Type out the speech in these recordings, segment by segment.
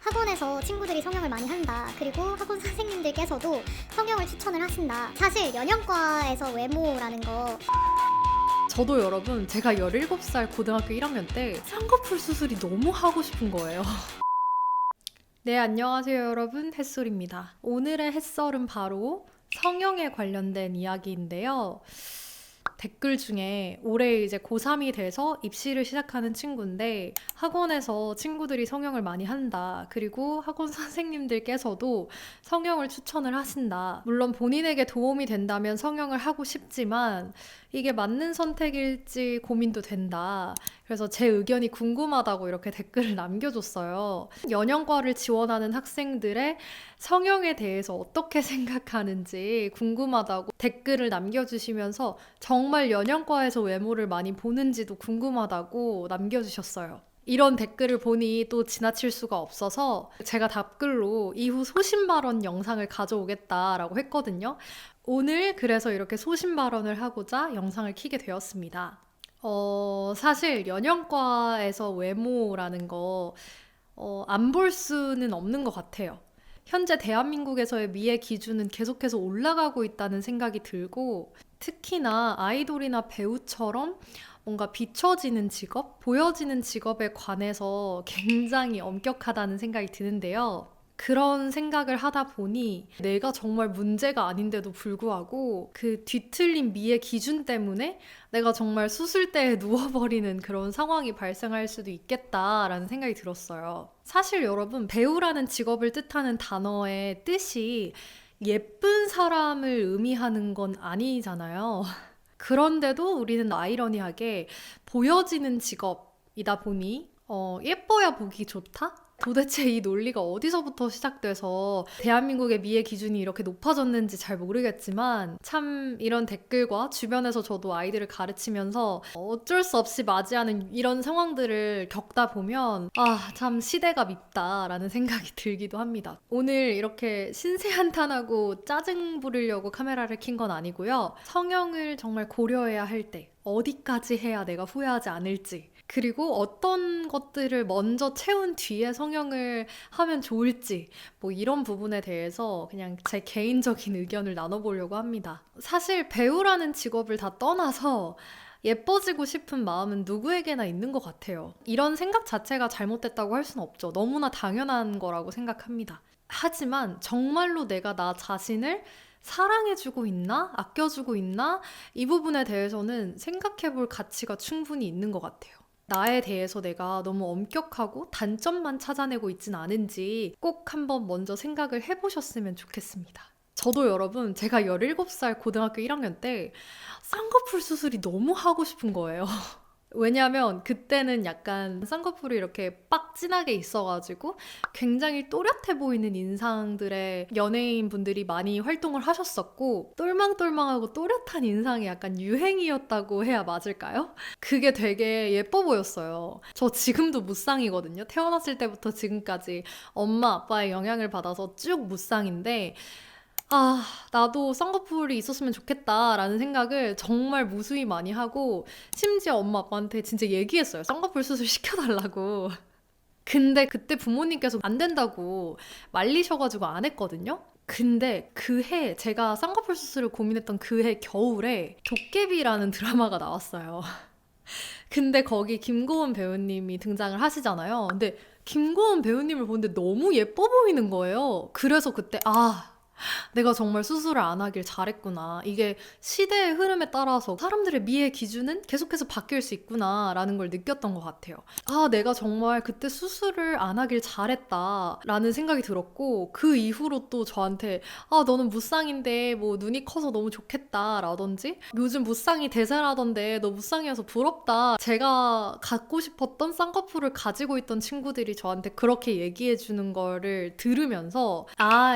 학원에서 친구들이 성형을 많이 한다. 그리고 학원 선생님들께서도 성형을 추천을 하신다. 사실 연영과에서 외모라는 거 저도 여러분, 제가 17살 고등학교 1학년 때 쌍꺼풀 수술이 너무 하고 싶은 거예요. 네, 안녕하세요 여러분, 햇솔입니다. 오늘의 햇설은 바로 성형에 관련된 이야기인데요. 댓글 중에 올해 이제 고3이 돼서 입시를 시작하는 친구인데 학원에서 친구들이 성형을 많이 한다. 그리고 학원 선생님들께서도 성형을 추천을 하신다. 물론 본인에게 도움이 된다면 성형을 하고 싶지만 이게 맞는 선택일지 고민도 된다. 그래서 제 의견이 궁금하다고 이렇게 댓글을 남겨줬어요. 연영과를 지원하는 학생들의 성형에 대해서 어떻게 생각하는지 궁금하다고 댓글을 남겨주시면서 정말 연영과에서 외모를 많이 보는지도 궁금하다고 남겨주셨어요. 이런 댓글을 보니 또 지나칠 수가 없어서 제가 답글로 이후 소신 발언 영상을 가져오겠다라고 했거든요. 오늘 그래서 이렇게 소신 발언을 하고자 영상을 켜게 되었습니다. 사실 연영과에서 외모라는 거 안 볼 수는 없는 것 같아요. 현재 대한민국에서의 미의 기준은 계속해서 올라가고 있다는 생각이 들고 특히나 아이돌이나 배우처럼 뭔가 비춰지는 직업, 보여지는 직업에 관해서 굉장히 엄격하다는 생각이 드는데요. 그런 생각을 하다 보니 내가 정말 문제가 아닌데도 불구하고 그 뒤틀린 미의 기준 때문에 내가 정말 수술대에 누워버리는 그런 상황이 발생할 수도 있겠다라는 생각이 들었어요. 사실 여러분, 배우라는 직업을 뜻하는 단어의 뜻이 예쁜 사람을 의미하는 건 아니잖아요. 그런데도 우리는 아이러니하게 보여지는 직업이다 보니 예뻐야 보기 좋다? 도대체 이 논리가 어디서부터 시작돼서 대한민국의 미의 기준이 이렇게 높아졌는지 잘 모르겠지만 참 이런 댓글과 주변에서 저도 아이들을 가르치면서 어쩔 수 없이 맞이하는 이런 상황들을 겪다 보면 참 시대가 밉다라는 생각이 들기도 합니다. 오늘 이렇게 신세한탄하고 짜증 부리려고 카메라를 킨 건 아니고요. 성형을 정말 고려해야 할 때 어디까지 해야 내가 후회하지 않을지 그리고 어떤 것들을 먼저 채운 뒤에 성형을 하면 좋을지 뭐 이런 부분에 대해서 그냥 제 개인적인 의견을 나눠보려고 합니다. 사실 배우라는 직업을 다 떠나서 예뻐지고 싶은 마음은 누구에게나 있는 것 같아요. 이런 생각 자체가 잘못됐다고 할 수는 없죠. 너무나 당연한 거라고 생각합니다. 하지만 정말로 내가 나 자신을 사랑해주고 있나? 아껴주고 있나? 이 부분에 대해서는 생각해볼 가치가 충분히 있는 것 같아요. 나에 대해서 내가 너무 엄격하고 단점만 찾아내고 있진 않은지 꼭 한번 먼저 생각을 해보셨으면 좋겠습니다. 저도 여러분, 제가 17살 고등학교 1학년 때 쌍꺼풀 수술이 너무 하고 싶은 거예요. 왜냐하면 그때는 약간 쌍꺼풀이 이렇게 빡 진하게 있어가지고 굉장히 또렷해 보이는 인상들의 연예인 분들이 많이 활동을 하셨었고 똘망똘망하고 또렷한 인상이 약간 유행이었다고 해야 맞을까요? 그게 되게 예뻐 보였어요. 저 지금도 무쌍이거든요. 태어났을 때부터 지금까지 엄마 아빠의 영향을 받아서 쭉 무쌍인데 나도 쌍꺼풀이 있었으면 좋겠다라는 생각을 정말 무수히 많이 하고 심지어 엄마 아빠한테 진짜 얘기했어요. 쌍꺼풀 수술 시켜달라고. 근데 그때 부모님께서 안 된다고 말리셔가지고 안 했거든요. 근데 그 해 제가 쌍꺼풀 수술을 고민했던 그 해 겨울에 도깨비라는 드라마가 나왔어요. 근데 거기 김고은 배우님이 등장을 하시잖아요. 근데 김고은 배우님을 보는데 너무 예뻐 보이는 거예요. 그래서 그때 내가 정말 수술을 안 하길 잘했구나. 이게 시대의 흐름에 따라서 사람들의 미의 기준은 계속해서 바뀔 수 있구나 라는 걸 느꼈던 것 같아요. 내가 정말 그때 수술을 안 하길 잘했다 라는 생각이 들었고 그 이후로 또 저한테 너는 무쌍인데 뭐 눈이 커서 너무 좋겠다 라든지 요즘 무쌍이 대세라던데 너 무쌍이어서 부럽다. 제가 갖고 싶었던 쌍꺼풀을 가지고 있던 친구들이 저한테 그렇게 얘기해 주는 거를 들으면서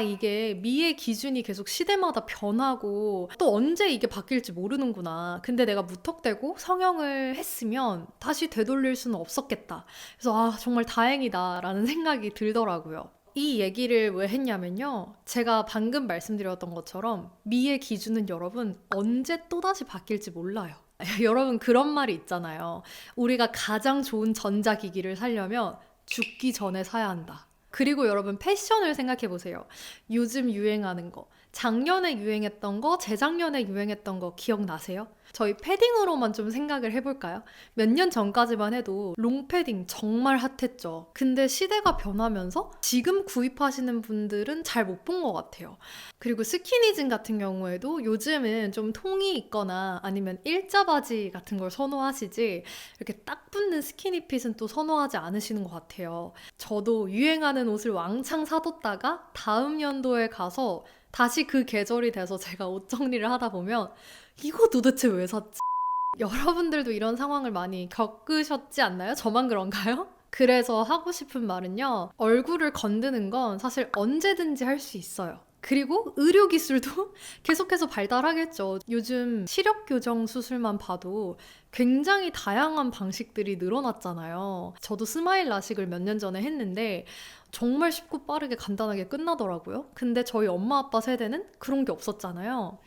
이게 미의 기준이 계속 시대마다 변하고 또 언제 이게 바뀔지 모르는구나. 근데 내가 무턱대고 성형을 했으면 다시 되돌릴 수는 없었겠다. 그래서 정말 다행이다 라는 생각이 들더라고요. 이 얘기를 왜 했냐면요. 제가 방금 말씀드렸던 것처럼 미의 기준은 여러분 언제 또다시 바뀔지 몰라요. 여러분 그런 말이 있잖아요. 우리가 가장 좋은 전자기기를 사려면 죽기 전에 사야 한다. 그리고 여러분 패션을 생각해 보세요. 요즘 유행하는 거, 작년에 유행했던 거, 재작년에 유행했던 거 기억나세요? 저희 패딩으로만 좀 생각을 해볼까요? 몇 년 전까지만 해도 롱패딩 정말 핫했죠. 근데 시대가 변하면서 지금 구입하시는 분들은 잘 못 본 것 같아요. 그리고 스키니진 같은 경우에도 요즘은 좀 통이 있거나 아니면 일자 바지 같은 걸 선호하시지 이렇게 딱 붙는 스키니핏은 또 선호하지 않으시는 것 같아요. 저도 유행하는 옷을 왕창 사뒀다가 다음 연도에 가서 다시 그 계절이 돼서 제가 옷 정리를 하다 보면 이거 도대체 왜 샀지? 여러분들도 이런 상황을 많이 겪으셨지 않나요? 저만 그런가요? 그래서 하고 싶은 말은요. 얼굴을 건드는 건 사실 언제든지 할 수 있어요. 그리고 의료기술도 계속해서 발달하겠죠. 요즘 시력 교정 수술만 봐도 굉장히 다양한 방식들이 늘어났잖아요. 저도 스마일 라식을 몇 년 전에 했는데 정말 쉽고 빠르게 간단하게 끝나더라고요. 근데 저희 엄마 아빠 세대는 그런 게 없었잖아요.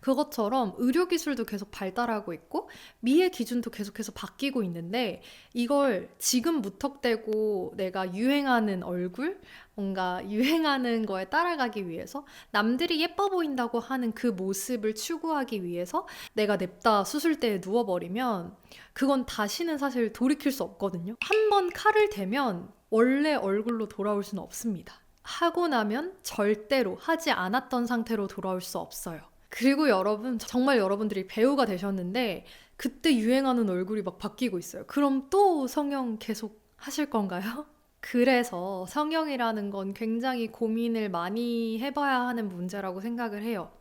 그것처럼 의료기술도 계속 발달하고 있고 미의 기준도 계속해서 바뀌고 있는데 이걸 지금 무턱대고 내가 유행하는 얼굴, 뭔가 유행하는 거에 따라가기 위해서 남들이 예뻐 보인다고 하는 그 모습을 추구하기 위해서 내가 냅다 수술대에 누워버리면 그건 다시는 사실 돌이킬 수 없거든요. 한 번 칼을 대면 원래 얼굴로 돌아올 수는 없습니다. 하고 나면 절대로 하지 않았던 상태로 돌아올 수 없어요. 그리고 여러분, 정말 여러분들이 배우가 되셨는데 그때 유행하는 얼굴이 막 바뀌고 있어요. 그럼 또 성형 계속 하실 건가요? 그래서 성형이라는 건 굉장히 고민을 많이 해봐야 하는 문제라고 생각을 해요.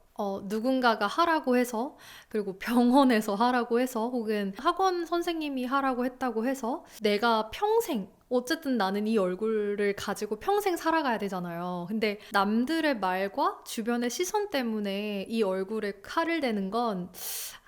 누군가가 하라고 해서, 그리고 병원에서 하라고 해서, 혹은 학원 선생님이 하라고 했다고 해서 내가 평생, 어쨌든 나는 이 얼굴을 가지고 평생 살아가야 되잖아요. 근데 남들의 말과 주변의 시선 때문에 이 얼굴에 칼을 대는 건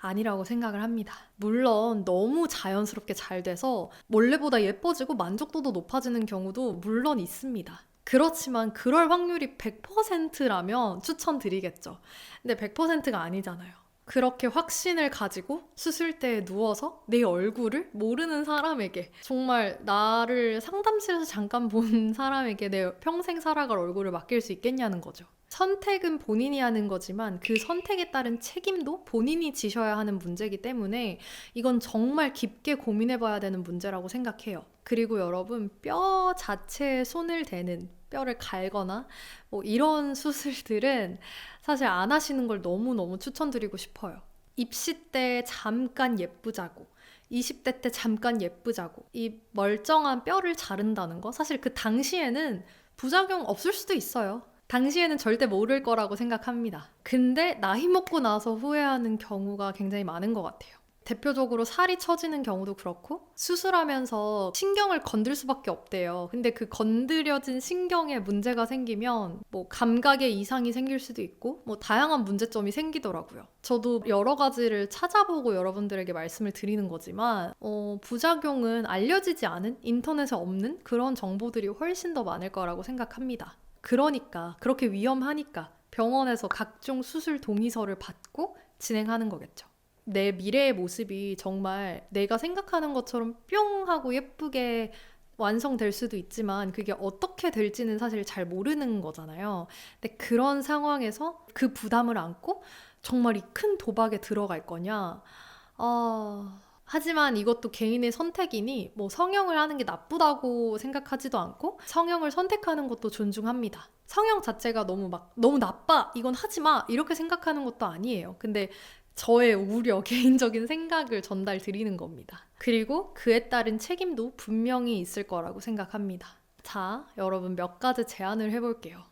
아니라고 생각을 합니다. 물론 너무 자연스럽게 잘 돼서 원래보다 예뻐지고 만족도도 높아지는 경우도 물론 있습니다. 그렇지만 그럴 확률이 100%라면 추천드리겠죠. 근데 100%가 아니잖아요. 그렇게 확신을 가지고 수술대에 누워서 내 얼굴을 모르는 사람에게, 정말 나를 상담실에서 잠깐 본 사람에게 내 평생 살아갈 얼굴을 맡길 수 있겠냐는 거죠. 선택은 본인이 하는 거지만 그 선택에 따른 책임도 본인이 지셔야 하는 문제이기 때문에 이건 정말 깊게 고민해봐야 되는 문제라고 생각해요. 그리고 여러분, 뼈 자체에 손을 대는, 뼈를 갈거나 뭐 이런 수술들은 사실 안 하시는 걸 너무너무 추천드리고 싶어요. 입시 때 잠깐 예쁘자고, 20대 때 잠깐 예쁘자고, 이 멀쩡한 뼈를 자른다는 거, 사실 그 당시에는 부작용 없을 수도 있어요. 당시에는 절대 모를 거라고 생각합니다. 근데 나이 먹고 나서 후회하는 경우가 굉장히 많은 것 같아요. 대표적으로 살이 처지는 경우도 그렇고 수술하면서 신경을 건들 수밖에 없대요. 근데 그 건드려진 신경에 문제가 생기면 뭐 감각에 이상이 생길 수도 있고 뭐 다양한 문제점이 생기더라고요. 저도 여러 가지를 찾아보고 여러분들에게 말씀을 드리는 거지만 부작용은 알려지지 않은, 인터넷에 없는 그런 정보들이 훨씬 더 많을 거라고 생각합니다. 그러니까 그렇게 위험하니까 병원에서 각종 수술 동의서를 받고 진행하는 거겠죠. 내 미래의 모습이 정말 내가 생각하는 것처럼 뿅 하고 예쁘게 완성될 수도 있지만 그게 어떻게 될지는 사실 잘 모르는 거잖아요. 근데 그런 상황에서 그 부담을 안고 정말 이 큰 도박에 들어갈 거냐? 하지만 이것도 개인의 선택이니 뭐 성형을 하는 게 나쁘다고 생각하지도 않고 성형을 선택하는 것도 존중합니다. 성형 자체가 너무 나빠, 이건 하지 마, 이렇게 생각하는 것도 아니에요. 근데 저의 우려, 개인적인 생각을 전달 드리는 겁니다. 그리고 그에 따른 책임도 분명히 있을 거라고 생각합니다. 자, 여러분 몇 가지 제안을 해볼게요.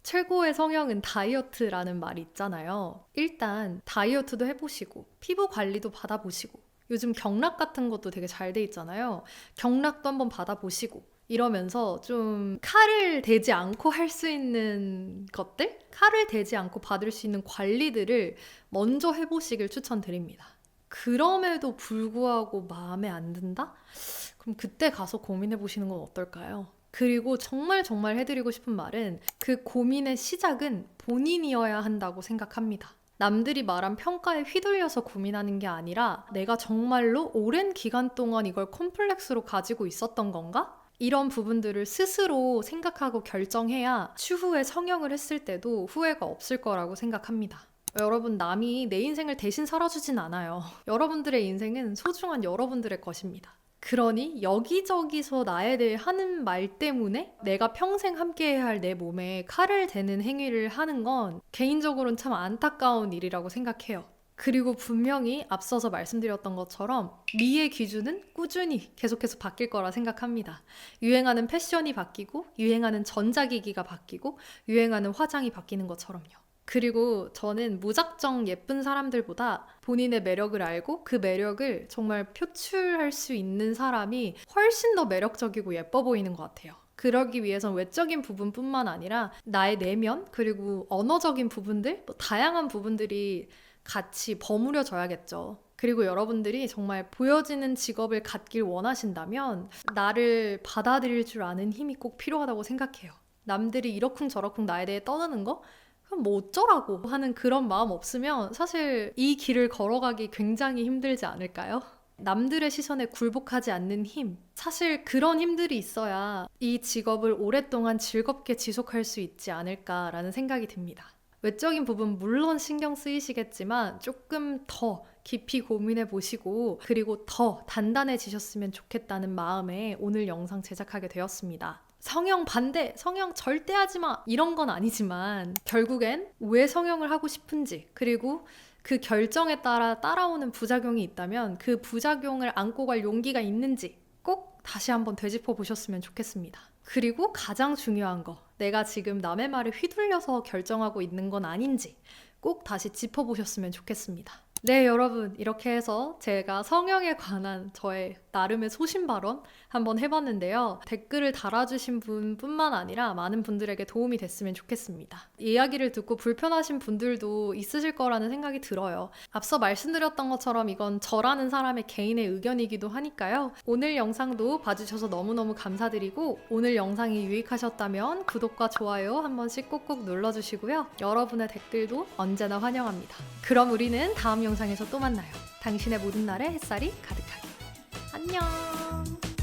최고의 성형은 다이어트라는 말이 있잖아요. 일단 다이어트도 해보시고 피부 관리도 받아보시고 요즘 경락 같은 것도 되게 잘 돼 있잖아요. 경락도 한번 받아보시고 이러면서 좀 칼을 대지 않고 할 수 있는 것들? 칼을 대지 않고 받을 수 있는 관리들을 먼저 해보시길 추천드립니다. 그럼에도 불구하고 마음에 안 든다? 그럼 그때 가서 고민해보시는 건 어떨까요? 그리고 정말 해드리고 싶은 말은 그 고민의 시작은 본인이어야 한다고 생각합니다. 남들이 말한 평가에 휘둘려서 고민하는 게 아니라 내가 정말로 오랜 기간 동안 이걸 콤플렉스로 가지고 있었던 건가? 이런 부분들을 스스로 생각하고 결정해야 추후에 성형을 했을 때도 후회가 없을 거라고 생각합니다. 여러분, 남이 내 인생을 대신 살아주진 않아요. 여러분들의 인생은 소중한 여러분들의 것입니다. 그러니 여기저기서 나에 대해 하는 말 때문에 내가 평생 함께해야 할 내 몸에 칼을 대는 행위를 하는 건 개인적으로는 참 안타까운 일이라고 생각해요. 그리고 분명히 앞서서 말씀드렸던 것처럼 미의 기준은 꾸준히 계속해서 바뀔 거라 생각합니다. 유행하는 패션이 바뀌고 유행하는 전자기기가 바뀌고 유행하는 화장이 바뀌는 것처럼요. 그리고 저는 무작정 예쁜 사람들보다 본인의 매력을 알고 그 매력을 정말 표출할 수 있는 사람이 훨씬 더 매력적이고 예뻐 보이는 것 같아요. 그러기 위해선 외적인 부분뿐만 아니라 나의 내면 그리고 언어적인 부분들, 또 다양한 부분들이 같이 버무려져야겠죠. 그리고 여러분들이 정말 보여지는 직업을 갖길 원하신다면 나를 받아들일 줄 아는 힘이 꼭 필요하다고 생각해요. 남들이 이러쿵저러쿵 나에 대해 떠드는 거? 그럼 뭐 어쩌라고 하는 그런 마음 없으면 사실 이 길을 걸어가기 굉장히 힘들지 않을까요? 남들의 시선에 굴복하지 않는 힘, 사실 그런 힘들이 있어야 이 직업을 오랫동안 즐겁게 지속할 수 있지 않을까라는 생각이 듭니다. 외적인 부분 물론 신경 쓰이시겠지만 조금 더 깊이 고민해 보시고 그리고 더 단단해지셨으면 좋겠다는 마음에 오늘 영상 제작하게 되었습니다. 성형 반대, 성형 절대 하지 마 이런 건 아니지만 결국엔 왜 성형을 하고 싶은지 그리고 그 결정에 따라 따라오는 부작용이 있다면 그 부작용을 안고 갈 용기가 있는지 꼭 다시 한번 되짚어 보셨으면 좋겠습니다. 그리고 가장 중요한 거, 내가 지금 남의 말에 휘둘려서 결정하고 있는 건 아닌지 꼭 다시 짚어보셨으면 좋겠습니다. 네, 여러분, 이렇게 해서 제가 성형에 관한 저의 나름의 소신 발언 한번 해봤는데요. 댓글을 달아주신 분뿐만 아니라 많은 분들에게 도움이 됐으면 좋겠습니다. 이야기를 듣고 불편하신 분들도 있으실 거라는 생각이 들어요. 앞서 말씀드렸던 것처럼 이건 저라는 사람의 개인의 의견이기도 하니까요. 오늘 영상도 봐주셔서 너무너무 감사드리고 오늘 영상이 유익하셨다면 구독과 좋아요 한 번씩 꾹꾹 눌러주시고요. 여러분의 댓글도 언제나 환영합니다. 그럼 우리는 다음 영상에서 또 만나요. 당신의 모든 날에 햇살이 가득하게. 안녕.